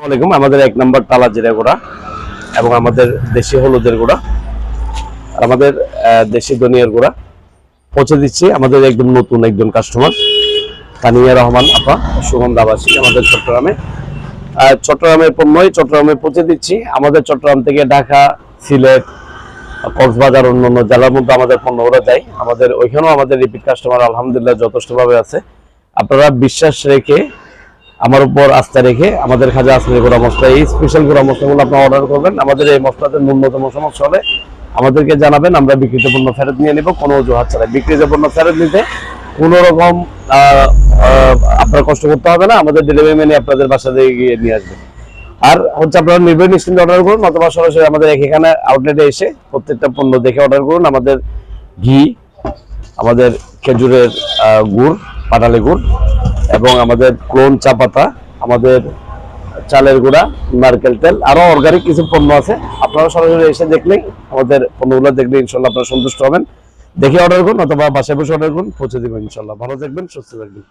আলাইকুম। আমাদের 1 নম্বর টালা জিরা গুঁড়া এবং আমাদের দেশি হলুদের গুঁড়া আর আমাদের দেশি ধনিয়ার গুঁড়া পৌঁছে দিচ্ছি আমাদের একদম নতুন একজন কাস্টমার তানিয়া রহমান আপা, সুগন্ধাবাসী, আমাদের চট্টগ্রামের পণ্যই চট্টগ্রামে পৌঁছে দিচ্ছি। আমাদের চট্টগ্রাম থেকে ঢাকা, সিলেট, কক্সবাজার অন্যান্য জেলার মধ্যে আমাদের পণ্যগুলো যায়। আমাদের ওইখানেও আমাদের রিপিট কাস্টমার আলহামদুলিল্লাহ যথেষ্টভাবে আছে। আপনারা বিশ্বাস রেখে, আমার উপর আস্থা রেখে আমাদের খাজা আসলে গুঁড়া মশলা, এই স্পেশাল গুঁড়া মশলাগুলো আপনারা অর্ডার করবেন। আমাদের এই মশলাতে ন্যূনতম সমস্যা হলে আমাদেরকে জানাবেন, আমরা বিক্রিত পণ্য ফেরত নিয়ে নেব কোনো অজুহাত ছাড়াই। বিক্রিত পণ্য ফেরত নিতে কোনো রকম আপনার কষ্ট করতে হবে না, আমাদের ডেলিভারি ম্যান আপনাদের বাসা থেকে গিয়ে নিয়ে আসবে। আর হচ্ছে আপনারা নির্ভয় নিশ্চিন্তে অর্ডার করুন, অথবা সরাসরি আমাদের এখানে আউটলেটে এসে প্রত্যেকটা পণ্য দেখে অর্ডার করুন। আমাদের ঘি, আমাদের খেজুরের গুড়, পাটালি গুড় এবং আমাদের ক্লোন চা পাতা, আমাদের চালের গুঁড়া, নারকেল তেল, আরো অর্গানিক কিছু পণ্য আছে। আপনারা সরাসরি এসে দেখলেই, আমাদের পণ্যগুলো দেখলে ইনশাল্লাহ আপনারা সন্তুষ্ট হবেন। দেখে অর্ডার করুন অথবা বাসায় বসে অর্ডার করুন, পৌঁছে দেবেন ইনশাল্লাহ। ভালো থাকবেন, সুস্থ থাকবেন।